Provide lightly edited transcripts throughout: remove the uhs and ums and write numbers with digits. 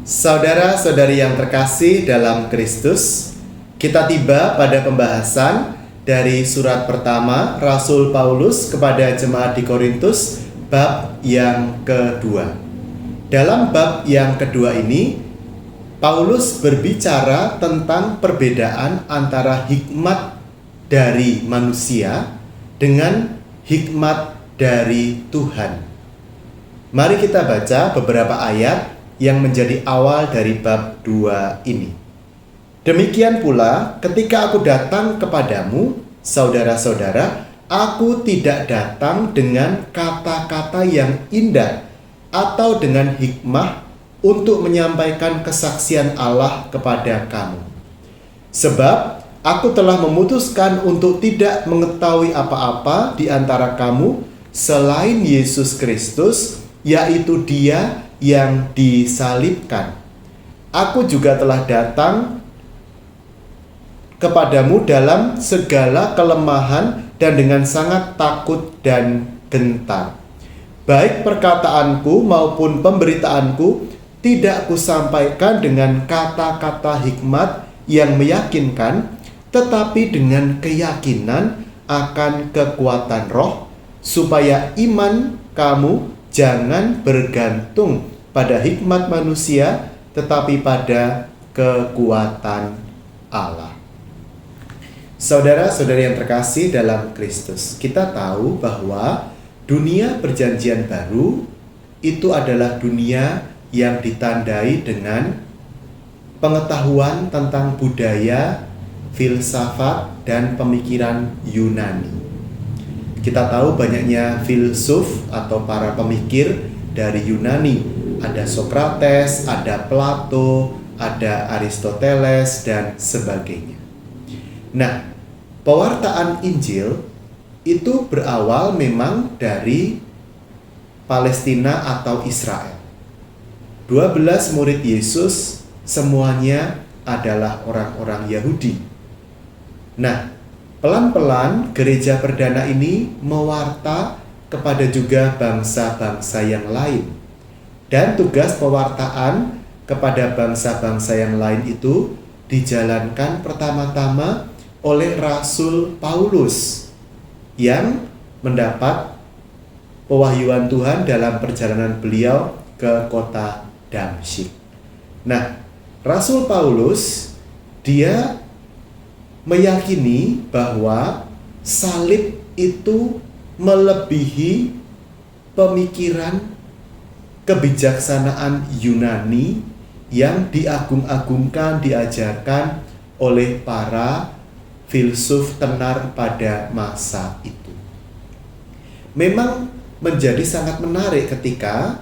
Saudara-saudari yang terkasih dalam Kristus, kita tiba pada pembahasan dari surat pertama Rasul Paulus kepada jemaat di Korintus, bab yang kedua. Dalam bab yang kedua ini, Paulus berbicara tentang perbedaan antara hikmat dari manusia dengan hikmat dari Tuhan. Mari kita baca beberapa ayat yang menjadi awal dari bab 2 ini. Demikian pula ketika aku datang kepadamu, saudara-saudara, aku tidak datang dengan kata-kata yang indah atau dengan hikmah untuk menyampaikan kesaksian Allah kepada kamu. Sebab aku telah memutuskan untuk tidak mengetahui apa-apa di antara kamu selain Yesus Kristus, yaitu Dia yang disalibkan. Aku juga telah datang kepadamu dalam segala kelemahan dan dengan sangat takut dan gentar. Baik perkataanku maupun pemberitaanku tidak kusampaikan dengan kata-kata hikmat yang meyakinkan, tetapi dengan keyakinan akan kekuatan roh, supaya iman kamu jangan bergantung pada hikmat manusia, tetapi pada kekuatan Allah. Saudara-saudari yang terkasih dalam Kristus, kita tahu bahwa dunia perjanjian baru itu adalah dunia yang ditandai dengan pengetahuan tentang budaya, filsafat, dan pemikiran Yunani. Kita tahu banyaknya filsuf atau para pemikir dari Yunani. Ada Sokrates, ada Plato, ada Aristoteles, dan sebagainya. Nah, pewartaan Injil itu berawal memang dari Palestina atau Israel. 12 murid Yesus semuanya adalah orang-orang Yahudi. Nah, pelan-pelan gereja perdana ini mewarta kepada juga bangsa-bangsa yang lain. Dan tugas pewartaan kepada bangsa-bangsa yang lain itu dijalankan pertama-tama oleh Rasul Paulus yang mendapat pewahyuan Tuhan dalam perjalanan beliau ke kota Damsyik. Nah, Rasul Paulus dia meyakini bahwa salib itu melebihi pemikiran kebijaksanaan Yunani yang diagung-agungkan, diajarkan oleh para filsuf tenar pada masa itu. Memang menjadi sangat menarik ketika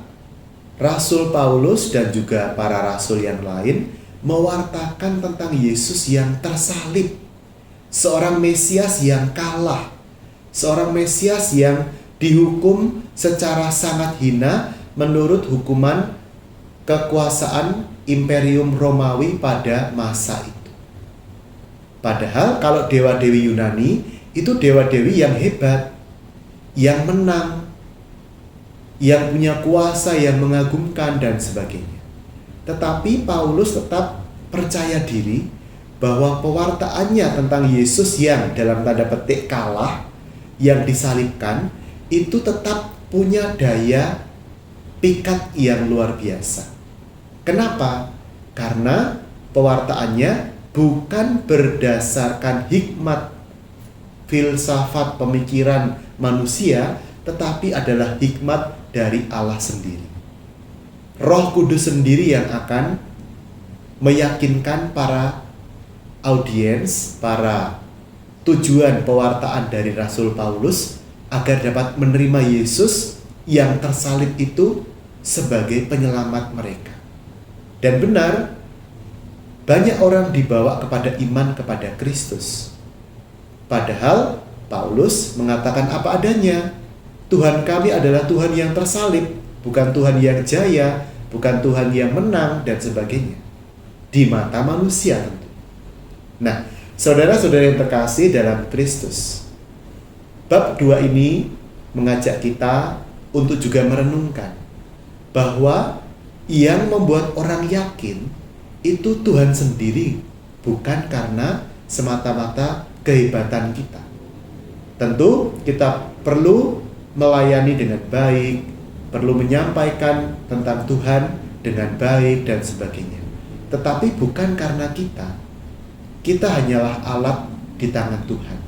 Rasul Paulus dan juga para rasul yang lain mewartakan tentang Yesus yang tersalib, seorang Mesias yang kalah, seorang Mesias yang dihukum secara sangat hina menurut hukuman kekuasaan Imperium Romawi pada masa itu. Padahal kalau dewa-dewi Yunani itu dewa-dewi yang hebat, yang menang, yang punya kuasa, yang mengagumkan, dan sebagainya. Tetapi Paulus tetap percaya diri bahwa pewartaannya tentang Yesus yang dalam tanda petik kalah, yang disalibkan, itu tetap punya daya pikat yang luar biasa. Kenapa? Karena pewartaannya bukan berdasarkan hikmat filsafat pemikiran manusia, tetapi adalah hikmat dari Allah sendiri. Roh Kudus sendiri yang akan meyakinkan para audiens, para tujuan pewartaan dari Rasul Paulus agar dapat menerima Yesus yang tersalib itu sebagai penyelamat mereka. Dan benar, banyak orang dibawa kepada iman kepada Kristus. Padahal Paulus mengatakan apa adanya. Tuhan kami adalah Tuhan yang tersalib, bukan Tuhan yang jaya, bukan Tuhan yang menang, dan sebagainya. Di mata manusia tentu. Nah, saudara-saudara yang terkasih dalam Kristus, bab 2 ini mengajak kita untuk juga merenungkan bahwa Yang membuat orang yakin itu Tuhan sendiri, bukan karena semata-mata kehebatan kita. Tentu kita perlu melayani dengan baik, perlu menyampaikan tentang Tuhan dengan baik dan sebagainya. Tetapi bukan karena kita hanyalah alat di tangan Tuhan.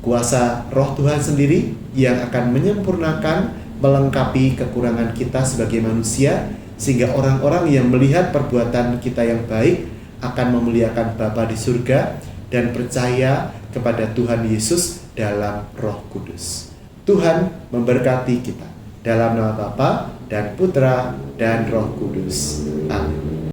Kuasa Roh Tuhan sendiri yang akan menyempurnakan, melengkapi kekurangan kita sebagai manusia, sehingga orang-orang yang melihat perbuatan kita yang baik akan memuliakan Bapa di surga dan percaya kepada Tuhan Yesus dalam Roh Kudus. Tuhan memberkati kita dalam nama Bapa dan Putra dan Roh Kudus. Amin.